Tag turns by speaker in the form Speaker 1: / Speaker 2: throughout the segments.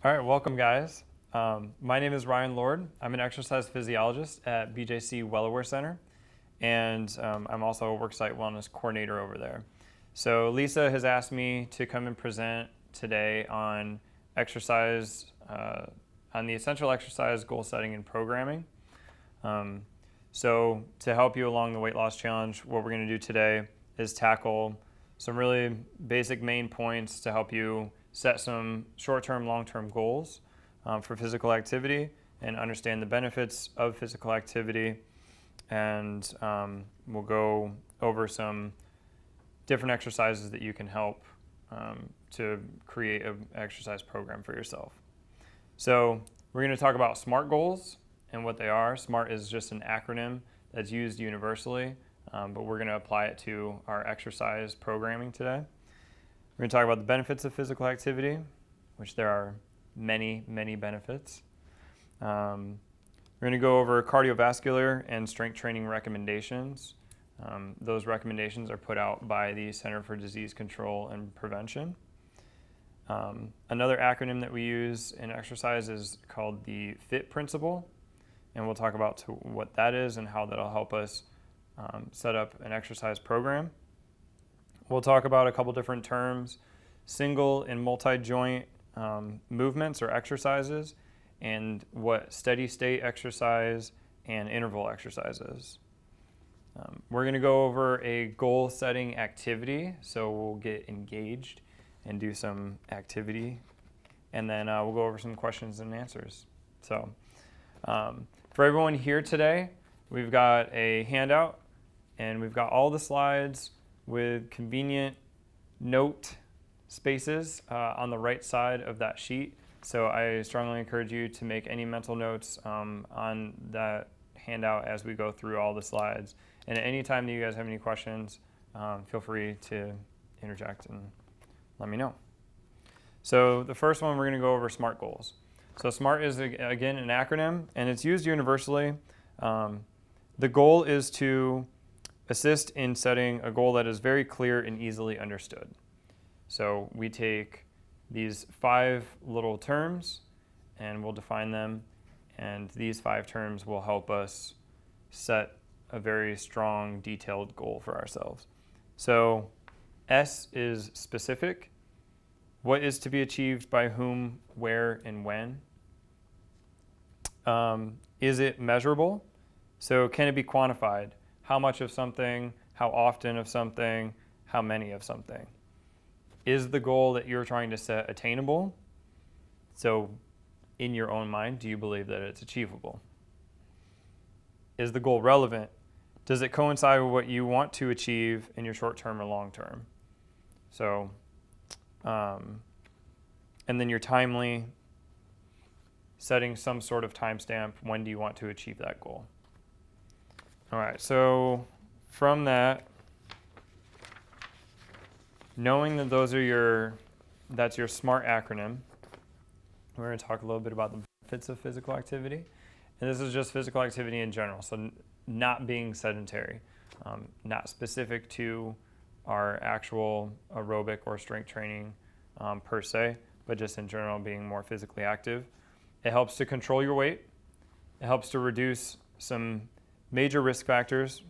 Speaker 1: All right, welcome guys. My name is Ryan Lord. I'm an exercise physiologist at BJC Wellaware Center, and I'm also a worksite wellness coordinator over there. So Lisa has asked me to come and present today on exercise, on the essential exercise goal setting and programming. So to help you along the weight loss challenge, what we're going to do today is tackle some really basic main points to help you set some short-term, long-term goals for physical activity and understand the benefits of physical activity. And we'll go over some different exercises that you can help to create an exercise program for yourself. So we're going to talk about SMART goals and what they are. SMART is just an acronym that's used universally, but we're going to apply it to our exercise programming today. We're going to talk about the benefits of physical activity, which there are many, many benefits. We're going to go over cardiovascular and strength training recommendations. Those recommendations are put out by the Center for Disease Control and Prevention. Another acronym that we use in exercise is called the FITT principle, and we'll talk about what that is and how that'll help us set up an exercise program. We'll talk about a couple different terms, single and multi-joint movements or exercises, and what steady state exercise and interval exercise is. We're going to go over a goal setting activity, so we'll get engaged and do some activity, and then we'll go over some questions and answers. So for everyone here today, we've got a handout, and we've got all the slides with convenient note spaces on the right side of that sheet. So I strongly encourage you to make any mental notes on that handout as we go through all the slides. And at any time that you guys have any questions, feel free to interject and let me know. So the first one, we're going to go over SMART goals. So SMART is, again, an acronym, and it's used universally. The goal is to assist in setting a goal that is very clear and easily understood. So we take these 5 little terms and we'll define them, and these 5 terms will help us set a very strong, detailed goal for ourselves. So S is specific. What is to be achieved by whom, where, and when? Is it measurable? So can it be quantified? How much of something, how often of something, how many of something? Is the goal that you're trying to set attainable? So in your own mind, do you believe that it's achievable? Is the goal relevant? Does it coincide with what you want to achieve in your short term or long term? So, and then you're timely, setting some sort of timestamp. When do you want to achieve that goal? All right, so from that, knowing that that's your SMART acronym, we're going to talk a little bit about the benefits of physical activity. And this is just physical activity in general, so not being sedentary, not specific to our actual aerobic or strength training per se, but just in general being more physically active. It helps to control your weight. It helps to reduce some major risk factors,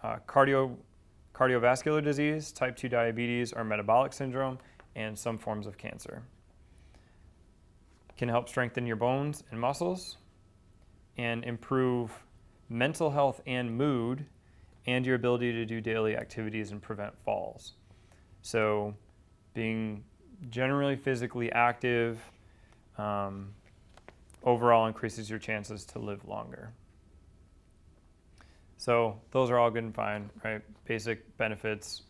Speaker 1: cardiovascular disease, type 2 diabetes or metabolic syndrome, and some forms of cancer. It can help strengthen your bones and muscles and improve mental health and mood and your ability to do daily activities and prevent falls. So being generally physically active overall increases your chances to live longer. So those are all good and fine, right? Basic benefits,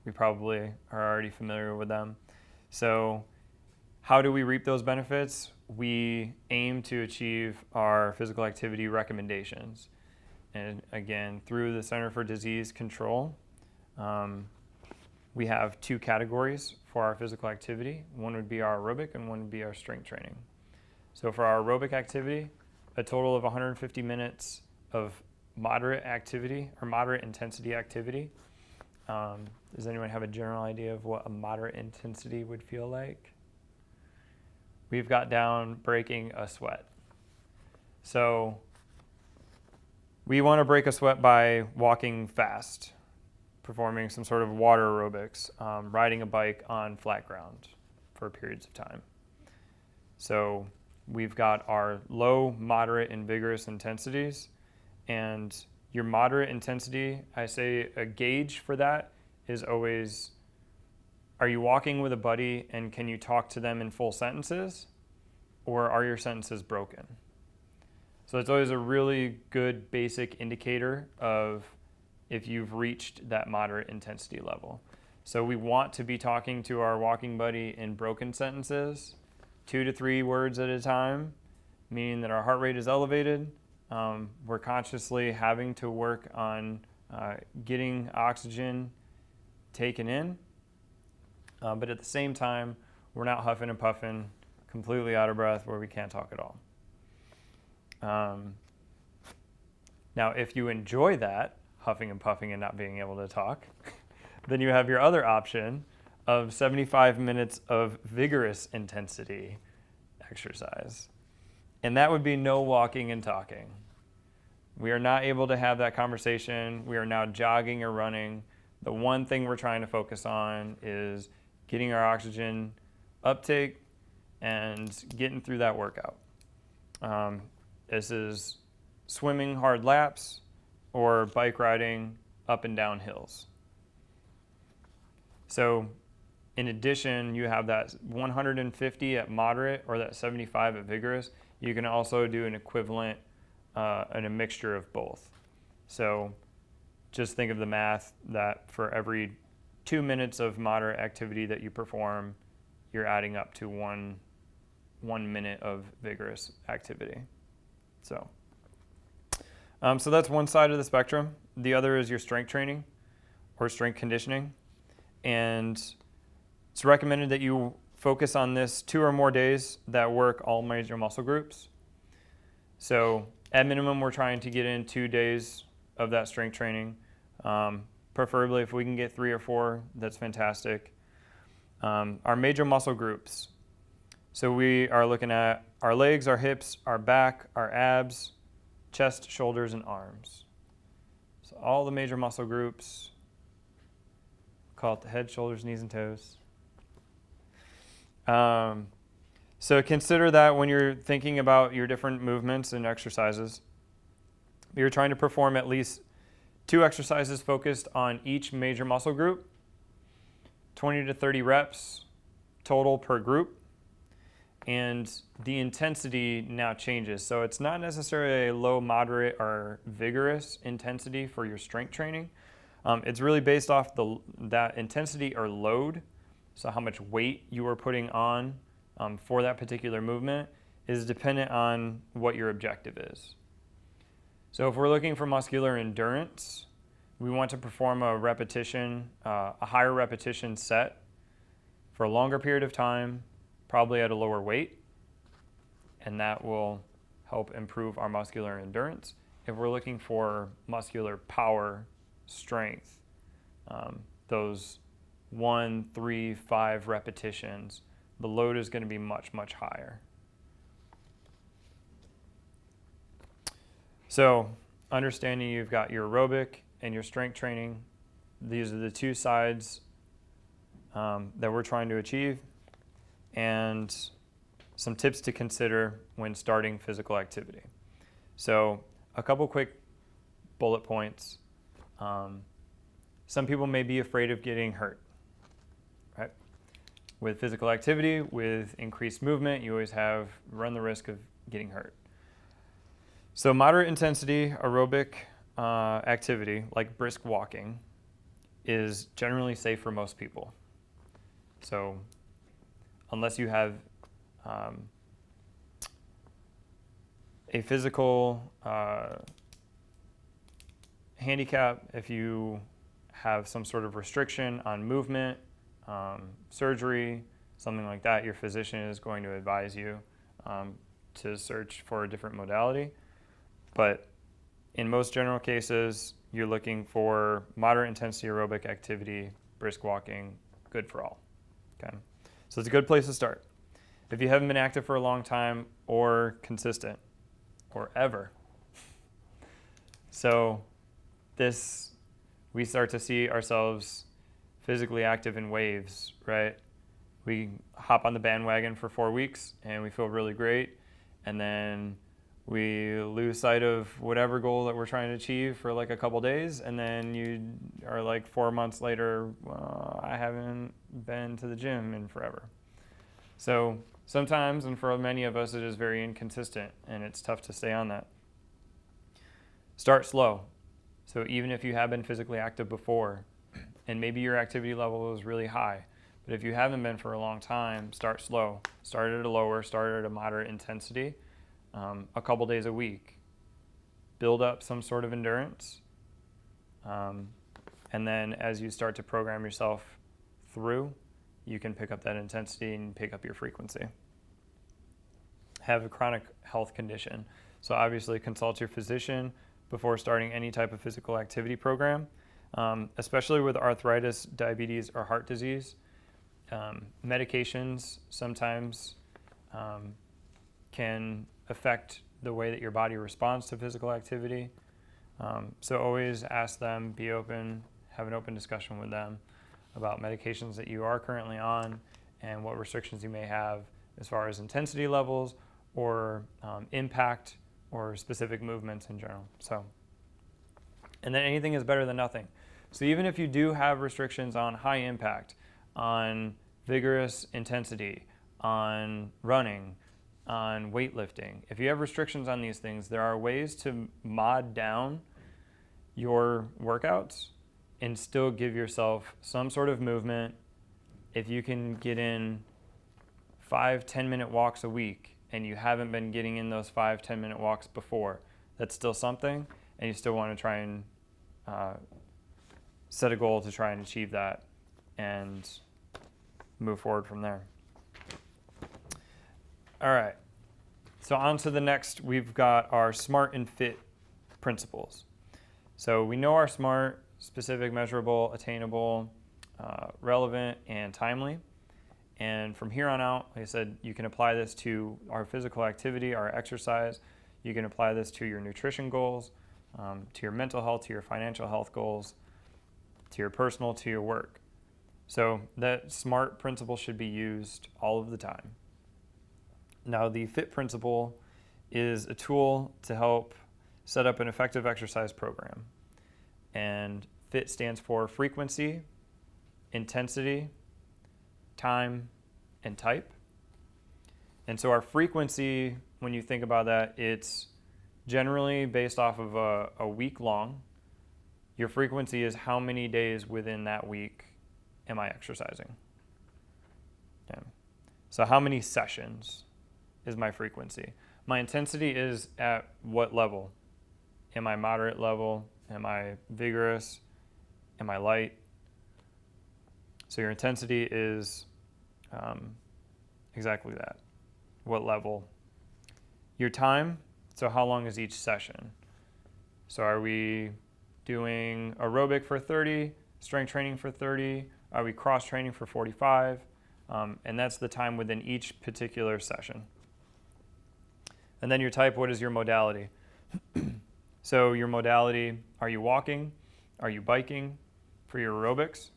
Speaker 1: we probably are already familiar with them. So how do we reap those benefits? We aim to achieve our physical activity recommendations. And again, through the Center for Disease Control, we have 2 categories for our physical activity. One would be our aerobic and one would be our strength training. So for our aerobic activity, a total of 150 minutes of moderate activity or moderate intensity activity. Does anyone have a general idea of what a moderate intensity would feel like? we've got down breaking a sweat. So we want to break a sweat by walking fast, performing some sort of water aerobics, riding a bike on flat ground for periods of time. So we've got our low, moderate, and vigorous intensities. And your moderate intensity, I say a gauge for that is always, are you walking with a buddy and can you talk to them in full sentences? Or are your sentences broken? So it's always a really good basic indicator of if you've reached that moderate intensity level. So we want to be talking to our walking buddy in broken sentences, 2 to 3 words at a time, meaning that our heart rate is elevated. We're consciously having to work on getting oxygen taken in, but at the same time, we're not huffing and puffing, completely out of breath where we can't talk at all. Now, if you enjoy that, huffing and puffing and not being able to talk, then you have your other option of 75 minutes of vigorous intensity exercise. And that would be no walking and talking. We are not able to have that conversation. We are now jogging or running. The one thing we're trying to focus on is getting our oxygen uptake and getting through that workout. This is swimming hard laps or bike riding up and down hills. So in addition, you have that 150 at moderate or that 75 at vigorous. You can also do an equivalent and a mixture of both. So just think of the math that for every 2 minutes of moderate activity that you perform, you're adding up to one minute of vigorous activity. So that's one side of the spectrum. The other is your strength training or strength conditioning. And it's recommended that you focus on this 2 or more days that work all major muscle groups. So at minimum, we're trying to get in 2 days of that strength training. Preferably if we can get 3 or 4, that's fantastic. Our major muscle groups. So we are looking at our legs, our hips, our back, our abs, chest, shoulders, and arms. So all the major muscle groups. Call it the head, shoulders, knees, and toes. So consider that when you're thinking about your different movements and exercises. You're trying to perform at least 2 exercises focused on each major muscle group, 20 to 30 reps total per group. And the intensity now changes. So it's not necessarily a low, moderate, or vigorous intensity for your strength training. It's really based off that intensity or load. So how much weight you are putting on for that particular movement is dependent on what your objective is. So if we're looking for muscular endurance, we want to perform a higher repetition set for a longer period of time, probably at a lower weight, and that will help improve our muscular endurance. If we're looking for muscular power, strength, those 1, 3, 5 repetitions, the load is going to be much, much higher. So understanding you've got your aerobic and your strength training, these are the 2 sides that we're trying to achieve, and some tips to consider when starting physical activity. So a couple quick bullet points. Some people may be afraid of getting hurt, right? With physical activity, with increased movement, you always run the risk of getting hurt. So moderate intensity aerobic activity, like brisk walking, is generally safe for most people. So unless you have a physical handicap, if you have some sort of restriction on movement, surgery, something like that, your physician is going to advise you to search for a different modality. But in most general cases, you're looking for moderate intensity aerobic activity, brisk walking, good for all. Okay, so it's a good place to start. if you haven't been active for a long time or consistent or ever. So we start to see ourselves physically active in waves, right? We hop on the bandwagon for 4 weeks and we feel really great. And then we lose sight of whatever goal that we're trying to achieve for like a couple days. And then you are like 4 months later, I haven't been to the gym in forever. So sometimes, and for many of us, it is very inconsistent and it's tough to stay on that. Start slow. So even if you have been physically active before, and maybe your activity level is really high, but if you haven't been for a long time, start slow. Start at a lower, start at a moderate intensity, a couple days a week. Build up some sort of endurance. And then as you start to program yourself through, you can pick up that intensity and pick up your frequency. Have a chronic health condition. So obviously consult your physician before starting any type of physical activity program, especially with arthritis, diabetes, or heart disease. Medications sometimes can affect the way that your body responds to physical activity. So always ask them, be open, have an open discussion with them about medications that you are currently on and what restrictions you may have as far as intensity levels or impact or specific movements in general. So, and then anything is better than nothing. So even if you do have restrictions on high impact, on vigorous intensity, on running, on weightlifting, if you have restrictions on these things, there are ways to mod down your workouts and still give yourself some sort of movement. If you can get in 5-10 minute walks a week and you haven't been getting in those 5-10 minute walks before, that's still something, and you still want to try and set a goal to try and achieve that and move forward from there. All right, so on to the next, we've got our SMART and FITT principles. So we know our SMART: specific, measurable, attainable, relevant, and timely. And from here on out, like I said, you can apply this to our physical activity, our exercise. You can apply this to your nutrition goals, to your mental health, to your financial health goals, to your personal, to your work. So that SMART principle should be used all of the time. Now, the FITT principle is a tool to help set up an effective exercise program. And FITT stands for frequency, intensity, time, and type. And so our frequency, when you think about that, it's generally based off of a week long. Your frequency is how many days within that week am I exercising? Okay. So how many sessions is my frequency? My intensity is at what level? Am I moderate level? Am I vigorous? Am I light? So your intensity is exactly that. What level? Your time, so how long is each session? So are we doing aerobic for 30, strength training for 30? Are we cross training for 45? And that's the time within each particular session. And then your type, what is your modality? So your modality, are you walking? Are you biking for your aerobics?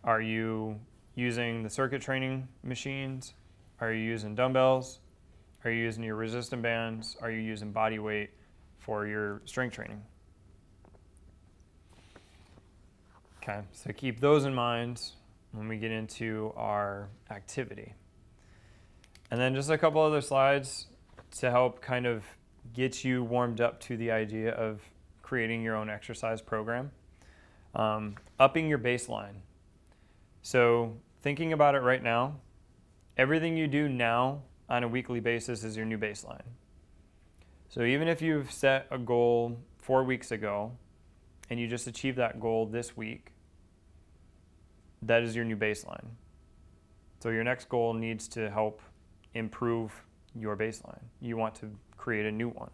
Speaker 1: Are you using the circuit training machines? Are you using dumbbells? Are you using your resistance bands? Are you using body weight for your strength training? Okay, so keep those in mind when we get into our activity. And then just a couple other slides to help kind of get you warmed up to the idea of creating your own exercise program. Upping your baseline. So thinking about it right now, everything you do now on a weekly basis is your new baseline. So even if you've set a goal 4 weeks ago and you just achieve that goal this week, that is your new baseline. So your next goal needs to help improve your baseline. You want to create a new one.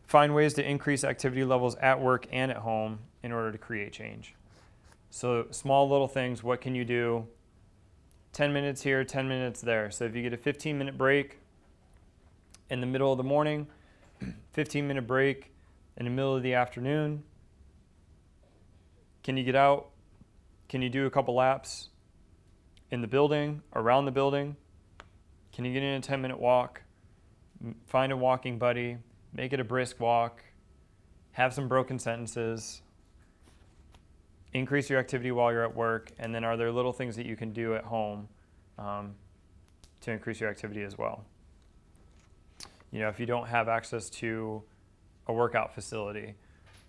Speaker 1: Find ways to increase activity levels at work and at home in order to create change. So small little things, what can you do 10 minutes here, 10 minutes there. So if you get a 15-minute break in the middle of the morning, 15-minute break in the middle of the afternoon, can you get out? Can you do a couple laps in the building, around the building? Can you get in a 10-minute walk? Find a walking buddy, make it a brisk walk, have some broken sentences, increase your activity while you're at work, and then are there little things that you can do at home to increase your activity as well? You know, if you don't have access to a workout facility,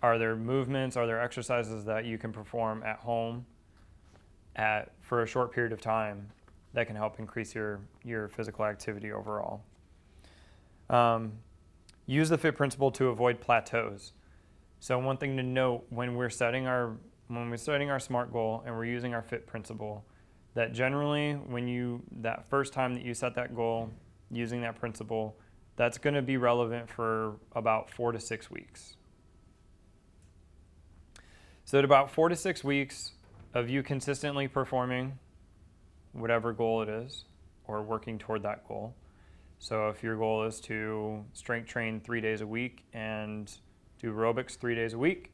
Speaker 1: are there movements, are there exercises that you can perform at home for a short period of time that can help increase your physical activity overall? Use the FITT principle to avoid plateaus. So one thing to note when we're setting our SMART goal and we're using our FITT principle, that generally that first time that you set that goal using that principle, that's going to be relevant for about 4 to 6 weeks. So at about 4 to 6 weeks of you consistently performing whatever goal it is or working toward that goal. So if your goal is to strength train 3 days a week and do aerobics 3 days a week,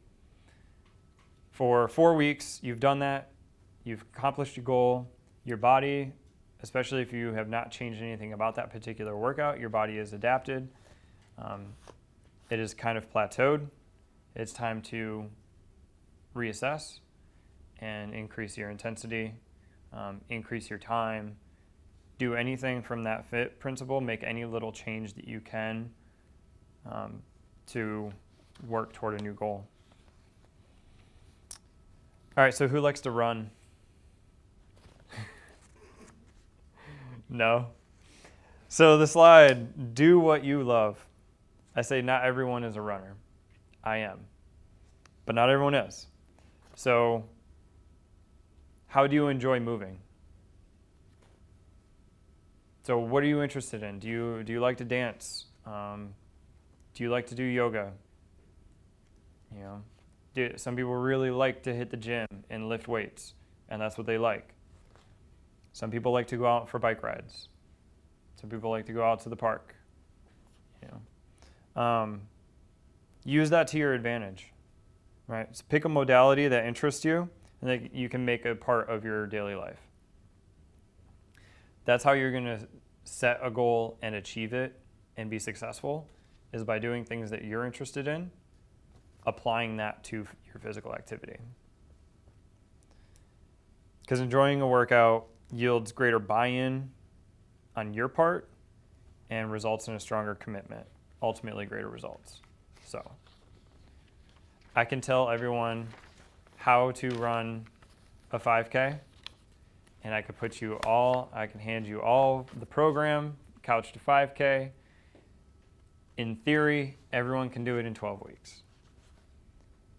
Speaker 1: for 4 weeks you've done that, you've accomplished your goal, your body, especially if you have not changed anything about that particular workout, your body is adapted. It is kind of plateaued. It's time to reassess and increase your intensity, increase your time, do anything from that FITT principle, make any little change that you can to work toward a new goal. All right, so who likes to run? No? So the slide, do what you love. I say not everyone is a runner. I am. But not everyone is. So how do you enjoy moving? So what are you interested in? Do you like to dance? Do you like to do yoga? You know, some people really like to hit the gym and lift weights, and that's what they like. Some people like to go out for bike rides. Some people like to go out to the park. You know, use that to your advantage, right? So pick a modality that interests you and that you can make a part of your daily life. That's how you're going to set a goal and achieve it and be successful, is by doing things that you're interested in, applying that to your physical activity. Because enjoying a workout yields greater buy-in on your part and results in a stronger commitment, ultimately greater results. So I can tell everyone how to run a 5K, and I can hand you all the program, Couch to 5K. In theory, everyone can do it in 12 weeks.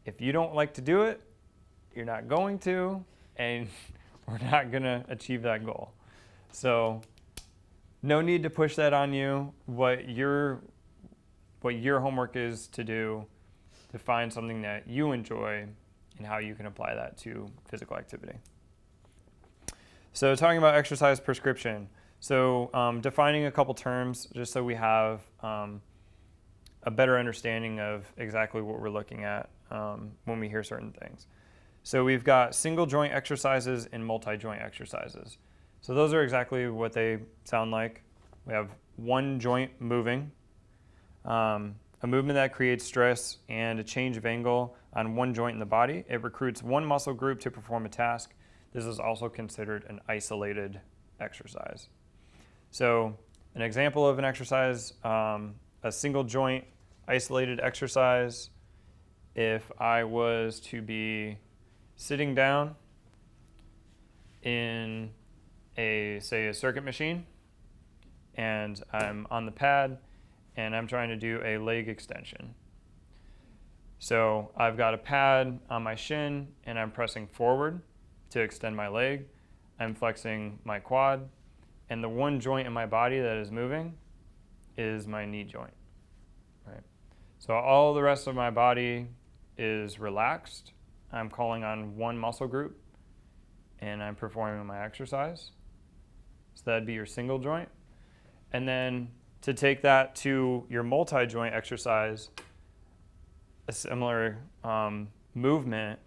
Speaker 1: If you don't like to do it, you're not going to, and we're not going to achieve that goal. So no need to push that on you. What your homework is to do to find something that you enjoy and how you can apply that to physical activity. So talking about exercise prescription. So defining a couple terms just so we have a better understanding of exactly what we're looking at when we hear certain things. So we've got single joint exercises and multi-joint exercises. So those are exactly what they sound like. We have one joint moving, a movement that creates stress and a change of angle on one joint in the body. It recruits one muscle group to perform a task. This is also considered an isolated exercise. So an example of an exercise, a single joint isolated exercise, if I was to be sitting down in a circuit machine, and I'm on the pad and I'm trying to do a leg extension. So I've got a pad on my shin and I'm pressing forward to extend my leg. I'm flexing my quad, and the one joint in my body that is moving is my knee joint, right? So all the rest of my body is relaxed. I'm calling on one muscle group and I'm performing my exercise. So that'd be your single joint. And then to take that to your multi-joint exercise, a similar movement,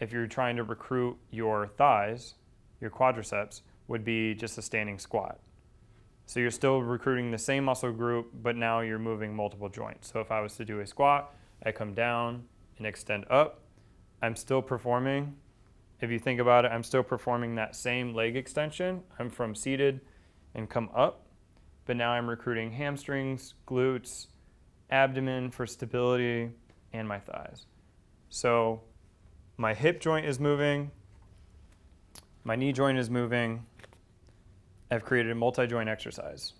Speaker 1: if you're trying to recruit your thighs, your quadriceps, would be just a standing squat. So you're still recruiting the same muscle group, but now you're moving multiple joints. So if I was to do a squat, I come down and extend up. I'm still performing, if you think about it, I'm still performing that same leg extension. I'm from seated and come up, but now I'm recruiting hamstrings, glutes, abdomen for stability, and my thighs. So my hip joint is moving, my knee joint is moving. I've created a multi-joint exercise.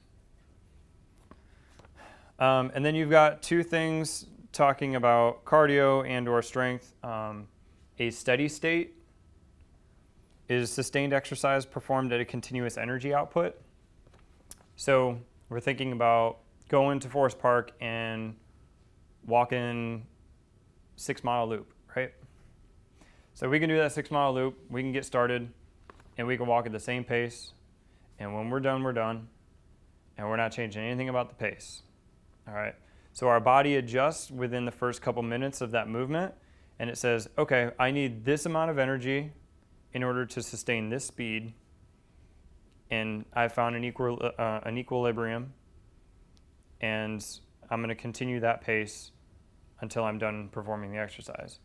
Speaker 1: And then you've got two things talking about cardio and or strength. A steady state is sustained exercise performed at a continuous energy output. So we're thinking about going to Forest Park and walking 6 mile loop, right? So we can do that 6 mile loop, we can get started, and we can walk at the same pace. And when we're done, and we're not changing anything about the pace, all right? So our body adjusts within the first couple minutes of that movement, and it says, okay, I need this amount of energy in order to sustain this speed, and I found an equilibrium, and I'm gonna continue that pace until I'm done performing the exercise.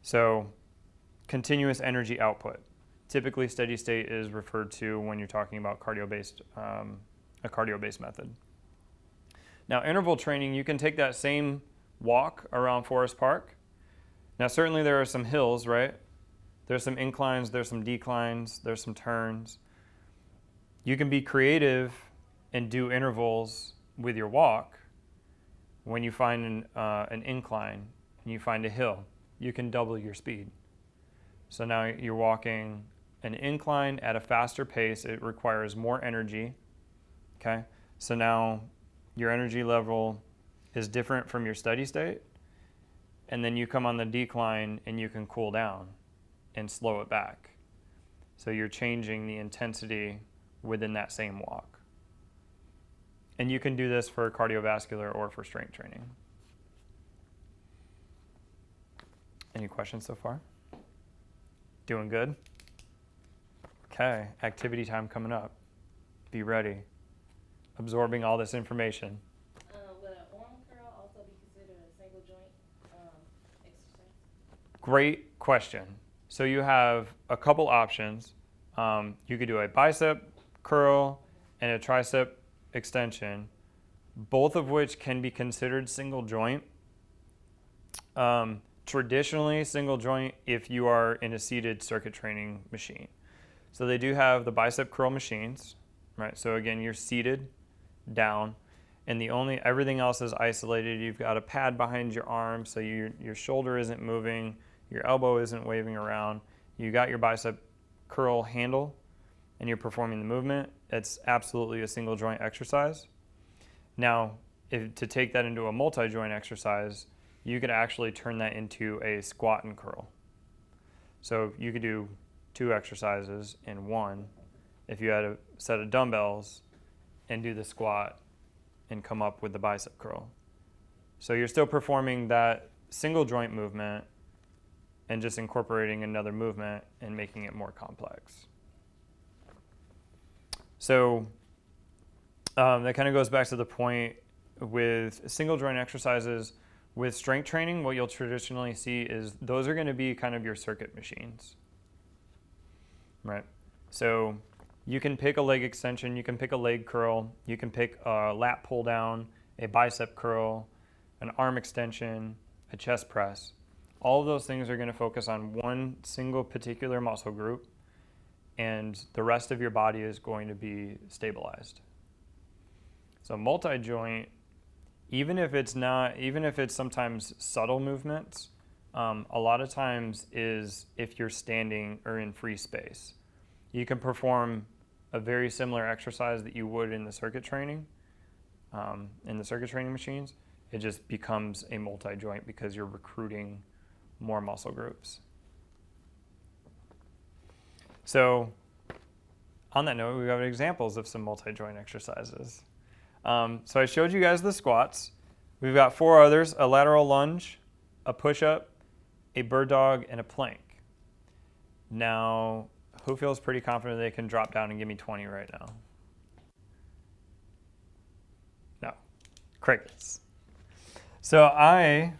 Speaker 1: So continuous energy output. Typically, steady state is referred to when you're talking about a cardio-based method. Now, interval training, you can take that same walk around Forest Park. Now, certainly there are some hills, right? There's some inclines, there's some declines, there's some turns. You can be creative and do intervals with your walk. When you find an incline and you find a hill, you can double your speed. So now you're walking an incline at a faster pace. It requires more energy, okay? So now your energy level is different from your steady state, and then you come on the decline and you can cool down and slow it back. So you're changing the intensity within that same walk. And you can do this for cardiovascular or for strength training. Any questions so far? Doing good? Okay, activity time coming up. Be ready. Absorbing all this information.
Speaker 2: Would an arm curl also be considered a single joint exercise?
Speaker 1: Great question. So you have a couple options. You could do a bicep curl and a tricep extension, both of which can be considered single joint. Traditionally, single joint if you are in a seated circuit training machine. So they do have the bicep curl machines, right? So again, you're seated down, and everything else is isolated. You've got a pad behind your arm, so your shoulder isn't moving, your elbow isn't waving around. You got your bicep curl handle, and you're performing the movement. It's absolutely a single joint exercise. Now, to take that into a multi-joint exercise, you could actually turn that into a squat and curl. So you could do 2 exercises in one if you had a set of dumbbells and do the squat and come up with the bicep curl. So you're still performing that single joint movement and just incorporating another movement and making it more complex. So that kind of goes back to the point with single joint exercises. With strength training, what you'll traditionally see is those are going to be kind of your circuit machines, right? So you can pick a leg extension, you can pick a leg curl, you can pick a lat pull down, a bicep curl, an arm extension, a chest press. All of those things are going to focus on one single particular muscle group, and the rest of your body is going to be stabilized. So multi-joint, even if it's sometimes subtle movements, a lot of times is if you're standing or in free space. You can perform a very similar exercise that you would in the circuit training machines. It just becomes a multi-joint because you're recruiting more muscle groups. So on that note, we've got examples of some multi-joint exercises. So I showed you guys the squats. We've got 4 others: a lateral lunge, a push-up, a bird dog, and a plank. Now, who feels pretty confident they can drop down and give me 20 right now? No. Crickets. So I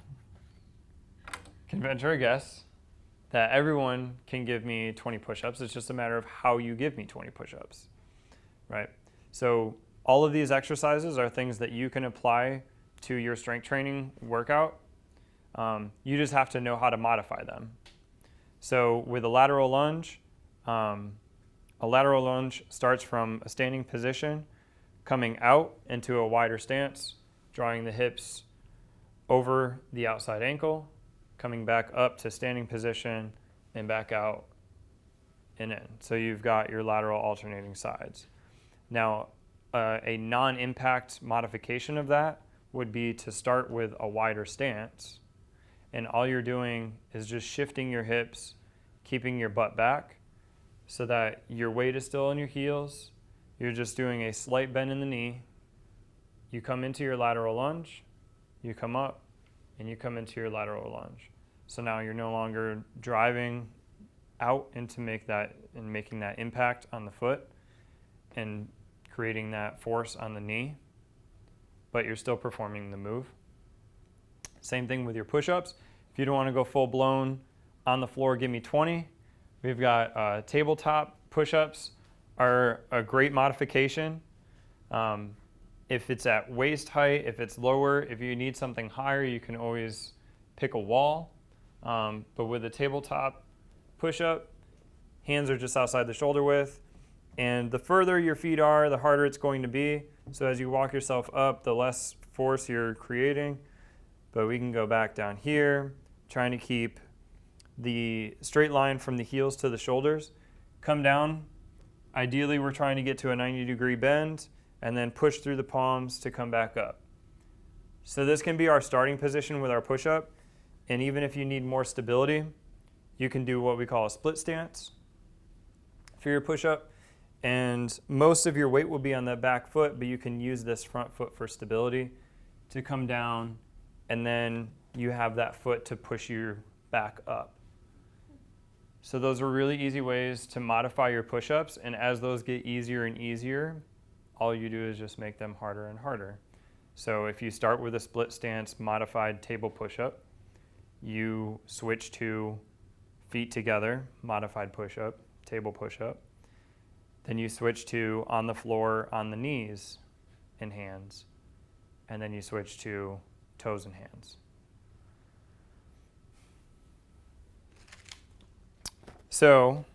Speaker 1: can venture a guess that everyone can give me 20 push-ups. It's just a matter of how you give me 20 push-ups, right? So all of these exercises are things that you can apply to your strength training workout. You just have to know how to modify them. So with a lateral lunge starts from a standing position, coming out into a wider stance, drawing the hips over the outside ankle, coming back up to standing position, and back out and in. So you've got your lateral alternating sides. Now, a non-impact modification of that would be to start with a wider stance, and all you're doing is just shifting your hips, keeping your butt back so that your weight is still on your heels. You're just doing a slight bend in the knee. You come into your lateral lunge, you come up, and you come into your lateral lunge. So now you're no longer driving out into making that impact on the foot and creating that force on the knee, but you're still performing the move. Same thing with your push-ups. If you don't want to go full-blown on the floor, give me 20. We've got tabletop push-ups are a great modification. If it's at waist height, if it's lower, if you need something higher, you can always pick a wall. But with a tabletop push-up, hands are just outside the shoulder width. And the further your feet are, the harder it's going to be. So as you walk yourself up, the less force you're creating. But we can go back down here, trying to keep the straight line from the heels to the shoulders. Come down. Ideally, we're trying to get to a 90-degree bend and then push through the palms to come back up. So this can be our starting position with our push-up. And even if you need more stability, you can do what we call a split stance for your push-up. And most of your weight will be on that back foot, but you can use this front foot for stability to come down, and then you have that foot to push you back up. So those are really easy ways to modify your push-ups, and as those get easier and easier, all you do is just make them harder and harder. So if you start with a split stance modified table push-up, you switch to feet together, modified push-up, table push-up. Then you switch to on the floor, on the knees and hands. And then you switch to toes and hands. So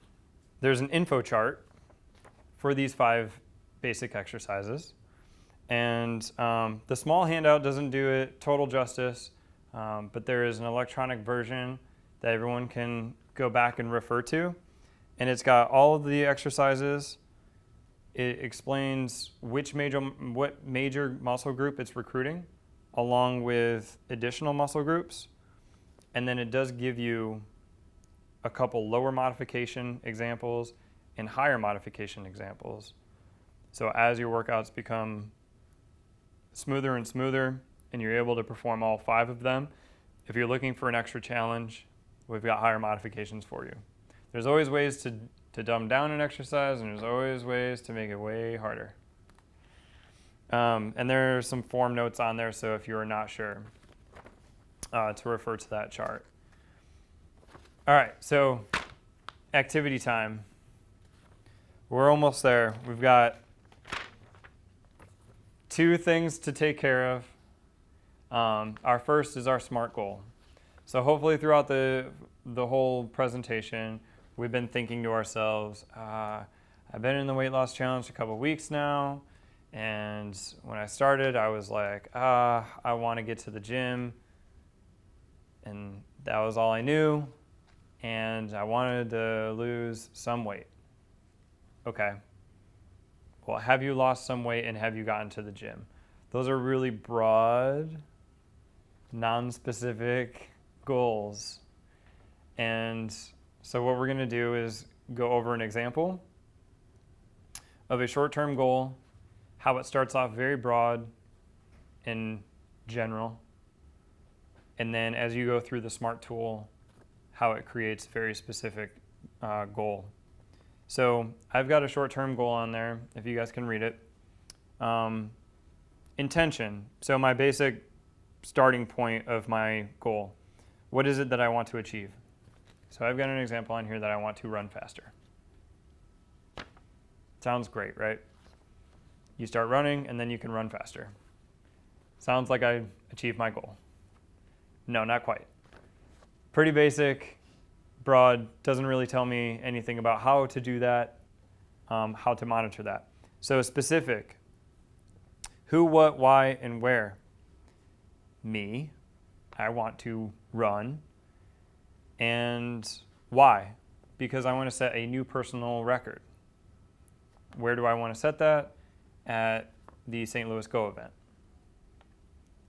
Speaker 1: there's an info chart for these 5 basic exercises. And the small handout doesn't do it total justice, but there is an electronic version that everyone can go back and refer to. And it's got all of the exercises. It explains what major muscle group it's recruiting, along with additional muscle groups. And then it does give you a couple lower modification examples and higher modification examples. So as your workouts become smoother and smoother, and you're able to perform all 5 of them, if you're looking for an extra challenge, we've got higher modifications for you. There's always ways to dumb down an exercise, and there's always ways to make it way harder. And there are some form notes on there, so if you're not sure, to refer to that chart. All right, so activity time. We're almost there. We've got 2 things to take care of. Our first is our SMART goal. So hopefully throughout the whole presentation, we've been thinking to ourselves, I've been in the weight loss challenge a couple weeks now, and when I started, I was like, I want to get to the gym, and that was all I knew, and I wanted to lose some weight. Okay. Well, have you lost some weight and have you gotten to the gym? Those are really broad, non-specific goals. And so what we're going to do is go over an example of a short-term goal, how it starts off very broad and general, and then as you go through the SMART tool, how it creates a very specific goal. So I've got a short-term goal on there, if you guys can read it. Intention, so my basic starting point of my goal. What is it that I want to achieve? So I've got an example on here that I want to run faster. Sounds great, right? You start running and then you can run faster. Sounds like I achieved my goal. No, not quite. Pretty basic, broad, doesn't really tell me anything about how to do that, how to monitor that. So specific, who, what, why, and where. Me, I want to run. And why? Because I want to set a new personal record. Where do I want to set that? At the St. Louis Go event.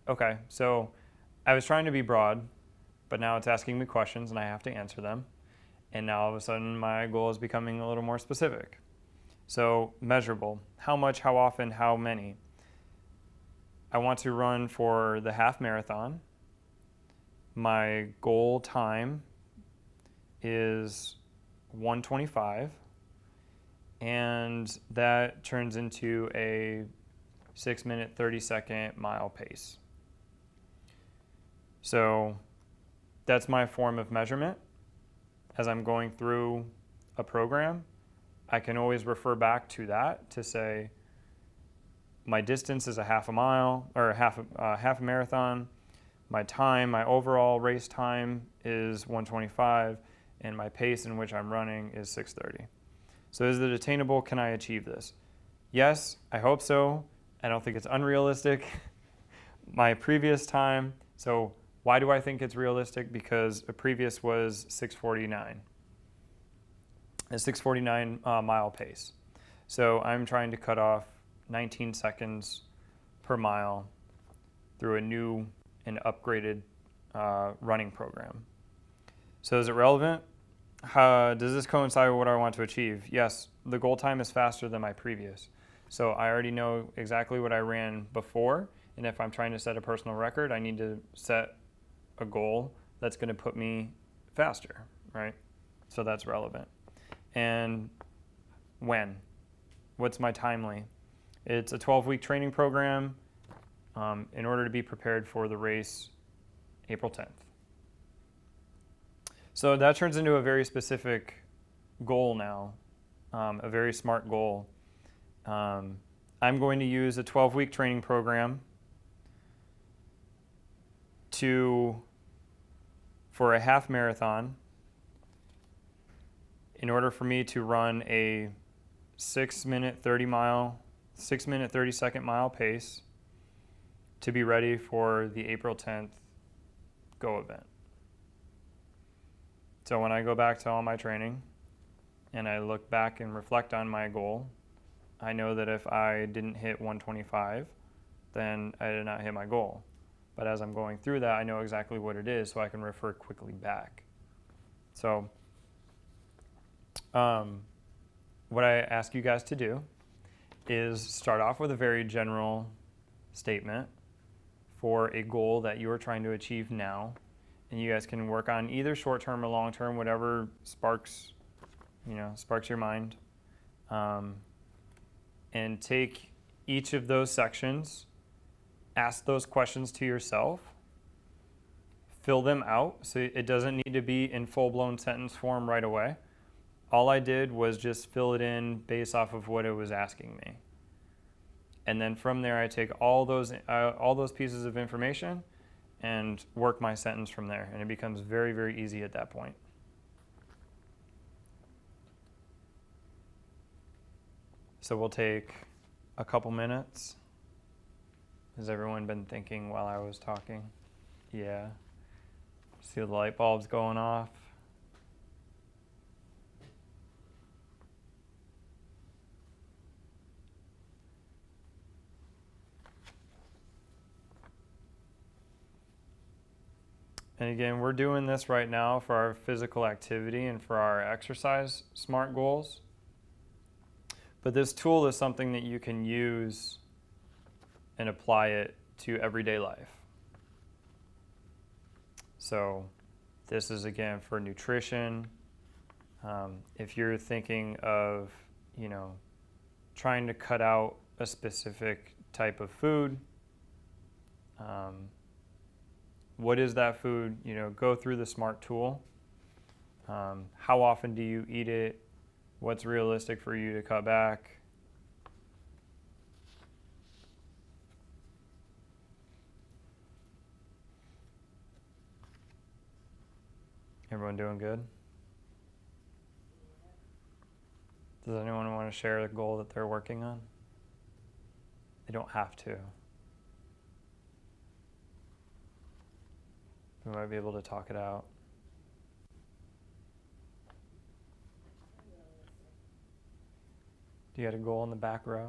Speaker 1: Okay, so I was trying to be broad, but now it's asking me questions and I have to answer them. And now all of a sudden my goal is becoming a little more specific. So measurable, how much, how often, how many. I want to run for the half marathon. My goal time is 1:25, and that turns into a 6-minute, 30-second mile pace. So that's my form of measurement. As I'm going through a program, I can always refer back to that to say my distance is a half a mile or half a marathon. My time, my overall race time is 1:25, and my pace in which I'm running is 6:30. So is it attainable? Can I achieve this? Yes, I hope so. I don't think it's unrealistic. My previous time, so why do I think it's realistic? Because a previous was 6:49, a 6:49 mile pace. So I'm trying to cut off 19 seconds per mile through a new and upgraded running program. So is it relevant? Does this coincide with what I want to achieve? Yes, the goal time is faster than my previous. So I already know exactly what I ran before, and if I'm trying to set a personal record, I need to set a goal that's going to put me faster, right? So that's relevant. And when? What's my timely? It's a 12-week training program in order to be prepared for the race April 10th. So that turns into a very specific goal now, a very SMART goal. I'm going to use a 12-week training program for a half marathon in order for me to run a 6-minute 30-second mile pace to be ready for the April 10th Go event. So when I go back to all my training and I look back and reflect on my goal, I know that if I didn't hit 1:25, then I did not hit my goal. But as I'm going through that, I know exactly what it is, so I can refer quickly back. So what I ask you guys to do is start off with a very general statement for a goal that you are trying to achieve now. And you guys can work on either short-term or long-term, whatever sparks your mind. And take each of those sections, ask those questions to yourself, fill them out. So it doesn't need to be in full-blown sentence form right away. All I did was just fill it in based off of what it was asking me. And then from there, I take all those pieces of information and work my sentence from there. And it becomes very, very easy at that point. So we'll take a couple minutes. Has everyone been thinking while I was talking? Yeah. See the light bulbs going off? And again, we're doing this right now for our physical activity and for our exercise SMART goals. But this tool is something that you can use and apply it to everyday life. So this is, again, for nutrition. If you're thinking of, trying to cut out a specific type of food, what is that food? Go through the SMART tool. How often do you eat it? What's realistic for you to cut back? Everyone doing good? Does anyone want to share a goal that they're working on? They don't have to. We might be able to talk it out. Do you got a goal in the back row?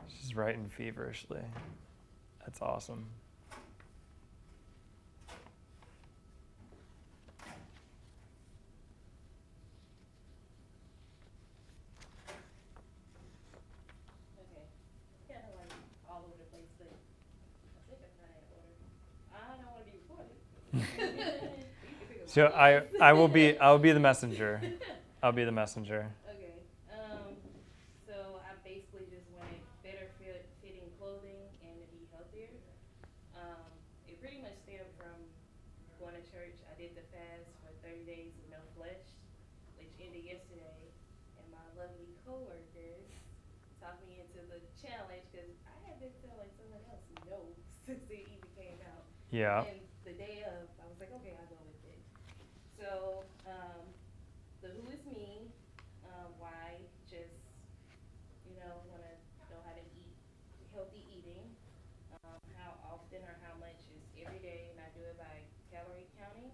Speaker 1: She's writing feverishly. That's awesome.
Speaker 2: Okay. Kind of like all over the place, but I think I'm kind of in order. I don't want to be recorded. You can pick up
Speaker 1: So
Speaker 2: my
Speaker 1: I'll be the messenger. I'll be the messenger.
Speaker 2: Okay. So I basically just wanted better fitting clothing and to be healthier. It pretty much stemmed from going to church. I did the fast for 30 days with no flesh, which ended yesterday. And my lovely coworker talked me into the challenge because I had been telling someone else no since it even came out.
Speaker 1: Yeah.
Speaker 2: And the day of, I was like, okay, I'll go with it. So, the who is me, why, just, want to know how to eat, healthy eating, how often or how much is every day, and I do it by calorie counting.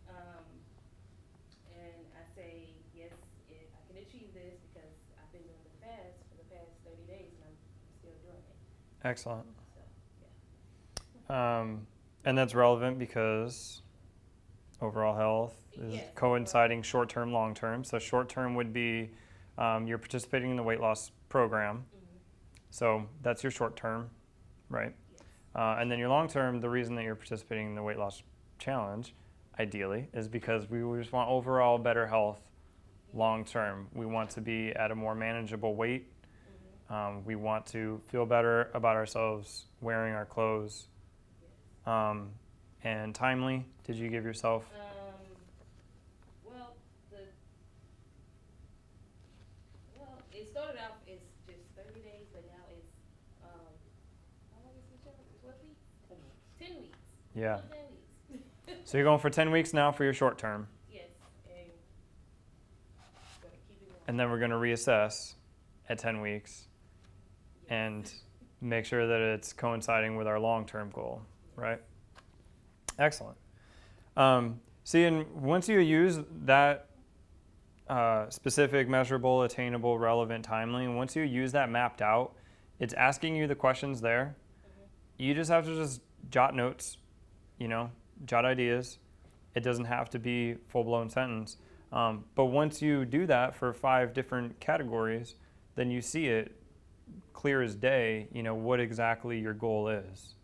Speaker 2: And I say, yes, if I can achieve this because I've been doing the fast for the past 30 days and I'm still doing it.
Speaker 1: Excellent.
Speaker 2: So, yeah.
Speaker 1: And that's relevant because overall health is
Speaker 2: Yes.
Speaker 1: coinciding short-term, long-term. So short-term would be you're participating in the weight loss program.
Speaker 2: Mm-hmm.
Speaker 1: So that's your short-term, right?
Speaker 2: Yes.
Speaker 1: And then your long-term, the reason that you're participating in the weight loss challenge, ideally, is because we just want overall better health long-term. We want to be at a more manageable weight.
Speaker 2: Mm-hmm.
Speaker 1: We want to feel better about ourselves wearing our clothes.
Speaker 2: Yes.
Speaker 1: And timely, did you give yourself?
Speaker 2: It started out as just 30 days, but now it's, how long is the challenge? 12 weeks? 10 weeks.
Speaker 1: Yeah.
Speaker 2: 10 weeks.
Speaker 1: So you're going for 10 weeks now for your short term.
Speaker 2: Yes, and gonna keep it going.
Speaker 1: And then we're going to reassess at 10 weeks
Speaker 2: Yes.
Speaker 1: and make sure that it's coinciding with our long-term goal, right? Excellent. See, and once you use that specific, measurable, attainable, relevant, timely, and once you use that mapped out, it's asking you the questions there.
Speaker 2: Mm-hmm.
Speaker 1: You just have to just jot notes, jot ideas. It doesn't have to be full-blown sentence. But once you do that for 5 different categories, then you see it clear as day, what exactly your goal is.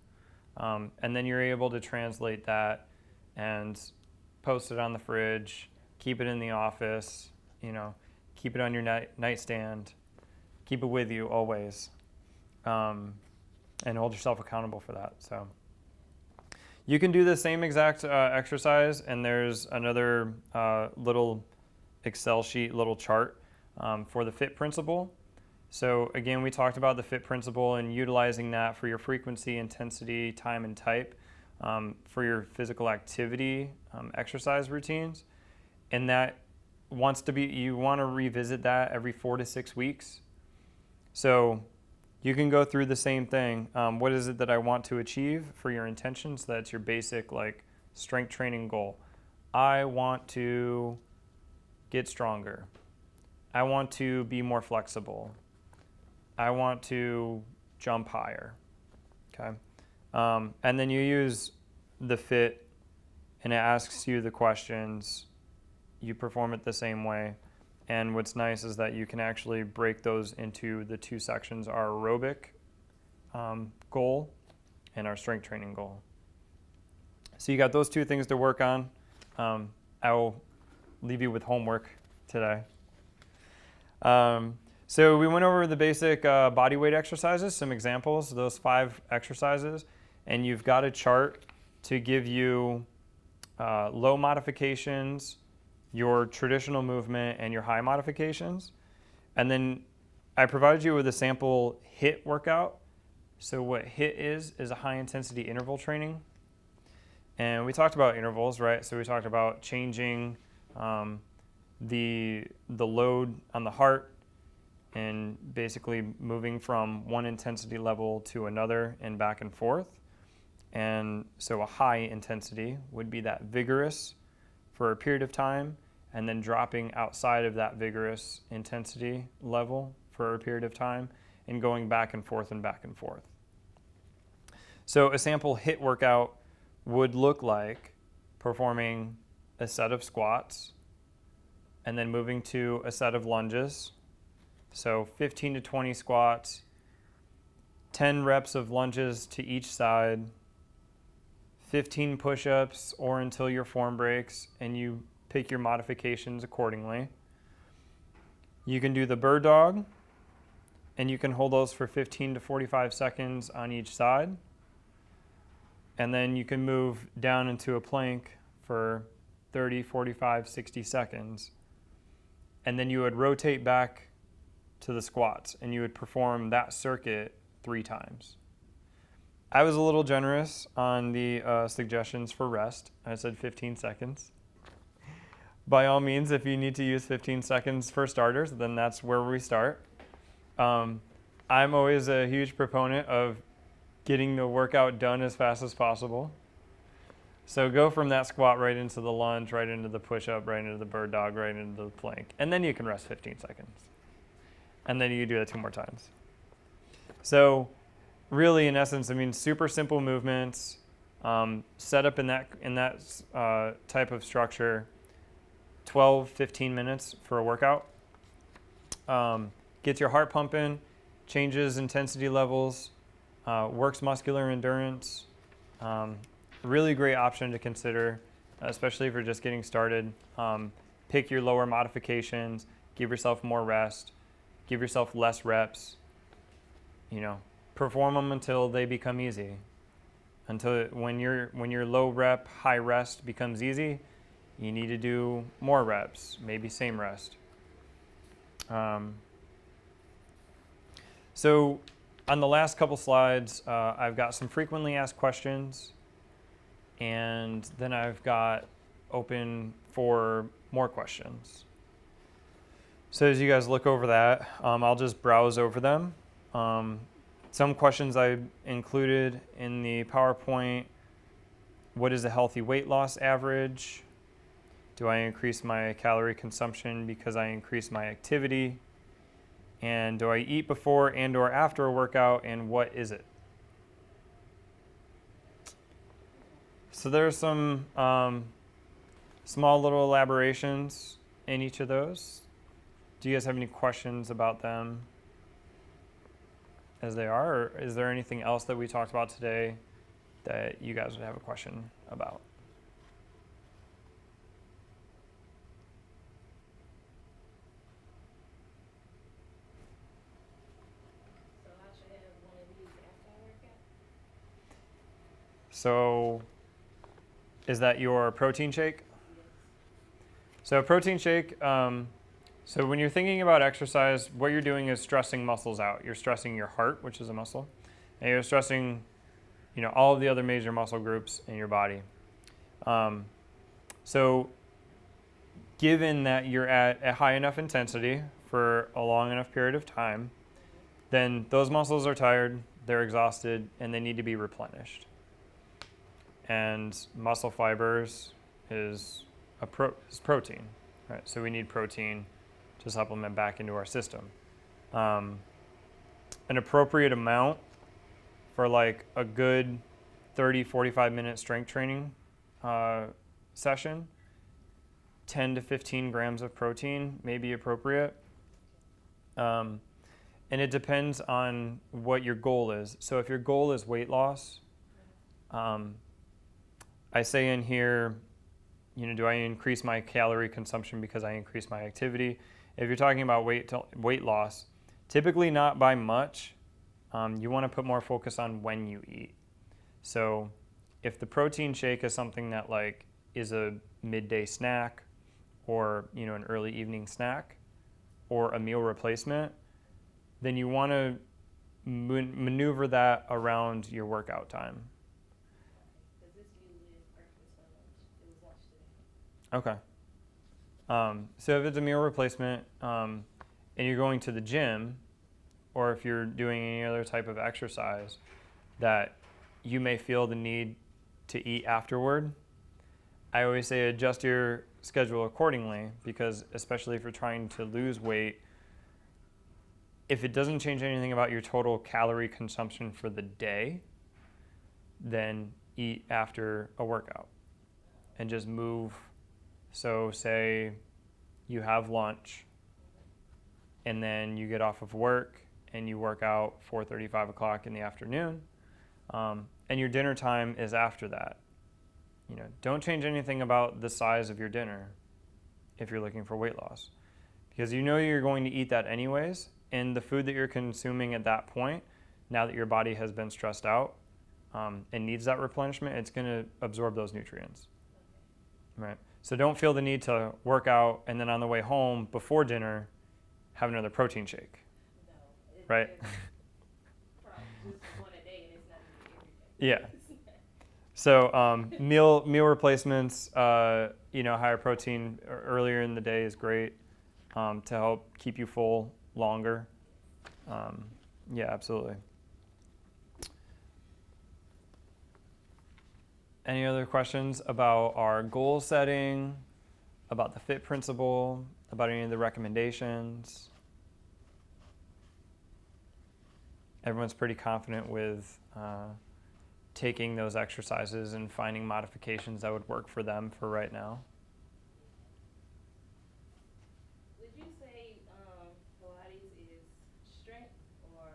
Speaker 1: And then you're able to translate that and post it on the fridge, keep it in the office, keep it on your nightstand, keep it with you always, and hold yourself accountable for that. So you can do the same exact exercise, and there's another little Excel sheet, little chart for the FITT principle. So again, we talked about the FITT principle and utilizing that for your frequency, intensity, time, and type for your physical activity exercise routines. And that you want to revisit that every 4 to 6 weeks. So you can go through the same thing. What is it that I want to achieve for your intentions? That's your basic strength training goal. I want to get stronger. I want to be more flexible. I want to jump higher. Okay. And then you use the FITT, and it asks you the questions. You perform it the same way. And what's nice is that you can actually break those into the two sections, our aerobic goal and our strength training goal. So you got those two things to work on. I will leave you with homework today. So we went over the basic body weight exercises, some examples of those 5 exercises, and you've got a chart to give you low modifications, your traditional movement, and your high modifications. And then I provided you with a sample HIIT workout. So what HIIT is a high intensity interval training. And we talked about intervals, right? So we talked about changing the load on the heart and basically moving from one intensity level to another and back and forth. And so a high intensity would be that vigorous for a period of time, and then dropping outside of that vigorous intensity level for a period of time and going back and forth and back and forth. So a sample HIIT workout would look like performing a set of squats and then moving to a set of lunges. So 15 to 20 squats, 10 reps of lunges to each side, 15 push-ups or until your form breaks, and you pick your modifications accordingly. You can do the bird dog, and you can hold those for 15 to 45 seconds on each side. And then you can move down into a plank for 30, 45, 60 seconds. And then you would rotate back to the squats, and you would perform that circuit 3 times. I was a little generous on the suggestions for rest. I said 15 seconds. By all means, if you need to use 15 seconds for starters, then that's where we start. I'm always a huge proponent of getting the workout done as fast as possible. So go from that squat right into the lunge, right into the push-up, right into the bird dog, right into the plank. And then you can rest 15 seconds. And then you do that 2 more times. So really, in essence, I mean, super simple movements, set up in that type of structure, 12, 15 minutes for a workout. Gets your heart pumping, changes intensity levels, works muscular endurance. Really great option to consider, especially if you're just getting started. Pick your lower modifications, give yourself more rest, give yourself less reps. Perform them until they become easy. Until when your low rep, high rest becomes easy, you need to do more reps, maybe same rest. So on the last couple slides, I've got some frequently asked questions, and then I've got open for more questions. So as you guys look over that, I'll just browse over them. Some questions I included in the PowerPoint. What is a healthy weight loss average? Do I increase my calorie consumption because I increase my activity? And do I eat before and or after a workout, and what is it? So there's some small little elaborations in each of those. Do you guys have any questions about them as they are, or is there anything else that we talked about today that you guys would have a question about?
Speaker 2: So I should have one of these after I work out?
Speaker 1: So is that your protein shake? So a protein shake, so when you're thinking about exercise, what you're doing is stressing muscles out. You're stressing your heart, which is a muscle, and you're stressing, all of the other major muscle groups in your body. So given that you're at a high enough intensity for a long enough period of time, then those muscles are tired, they're exhausted, and they need to be replenished. And muscle fibers is protein, right? So we need protein to supplement back into our system. An appropriate amount for like a good 30, 45-minute strength training session, 10 to 15 grams of protein may be appropriate. And it depends on what your goal is. So if your goal is weight loss, I say in here, do I increase my calorie consumption because I increase my activity? If you're talking about weight loss, typically not by much. You want to put more focus on when you eat. So if the protein shake is something that like is a midday snack or an early evening snack or a meal replacement, then you want to maneuver that around your workout time.
Speaker 2: Because this usually is breakfast for lunch. It was lunch today.
Speaker 1: Okay. So if it's a meal replacement and you're going to the gym, or if you're doing any other type of exercise that you may feel the need to eat afterward, I always say adjust your schedule accordingly, because especially if you're trying to lose weight, if it doesn't change anything about your total calorie consumption for the day, then eat after a workout and just move. So say you have lunch and then you get off of work and you work out 4:30, 5 o'clock in the afternoon, and your dinner time is after that. Don't change anything about the size of your dinner if you're looking for weight loss, because you're going to eat that anyways, and the food that you're consuming at that point, now that your body has been stressed out and needs that replenishment, it's going to absorb those nutrients. Right? So don't feel the need to work out and then on the way home before dinner have another protein shake.
Speaker 2: No.
Speaker 1: Right?
Speaker 2: Probably just one a day, and it's not even every day.
Speaker 1: Yeah. So meal replacements, higher protein earlier in the day is great to help keep you full longer. Yeah, absolutely. Any other questions about our goal setting, about the FITT principle, about any of the recommendations? Everyone's pretty confident with taking those exercises and finding modifications that would work for them for right now.
Speaker 2: Would you say Pilates is strength or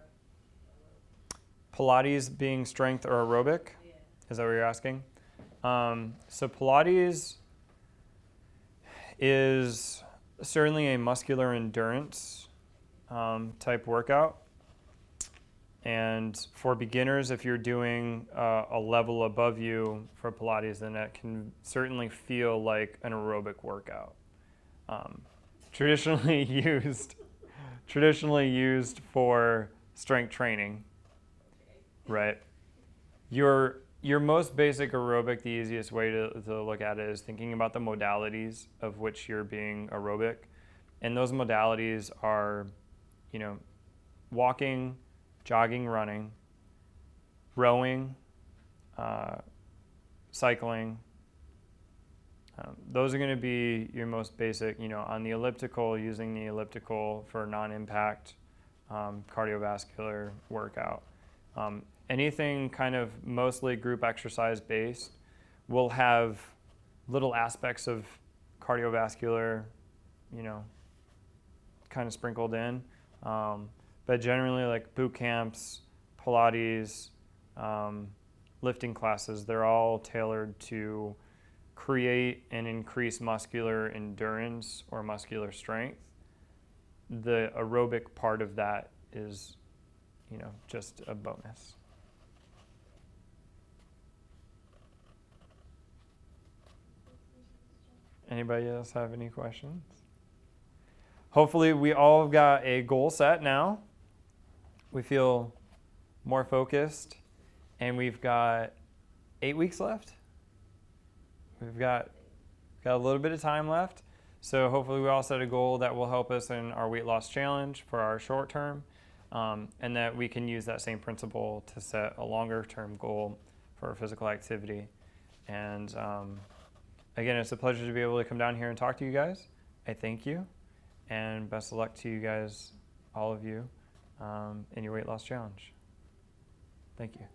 Speaker 2: aerobic?
Speaker 1: Pilates being strength or aerobic?
Speaker 2: Yeah.
Speaker 1: Is that what you're asking? So Pilates is certainly a muscular endurance type workout. And for beginners, if you're doing a level above you for Pilates, then that can certainly feel like an aerobic workout. Traditionally used for strength training, right? Your most basic aerobic, the easiest way to look at it is thinking about the modalities of which you're being aerobic. And those modalities are, walking, jogging, running, rowing, cycling. Those are going to be your most basic, on the elliptical, using the elliptical for non-impact cardiovascular workout. Anything kind of mostly group exercise based will have little aspects of cardiovascular, kind of sprinkled in. But generally like boot camps, Pilates, lifting classes, they're all tailored to create and increase muscular endurance or muscular strength. The aerobic part of that is, just a bonus. Anybody else have any questions? Hopefully we all got a goal set now. We feel more focused, and we've got 8 weeks left. We've got a little bit of time left. So hopefully we all set a goal that will help us in our weight loss challenge for our short term, and that we can use that same principle to set a longer term goal for our physical activity. And again, it's a pleasure to be able to come down here and talk to you guys. I thank you, and best of luck to you guys, all of you, in your weight loss challenge. Thank you.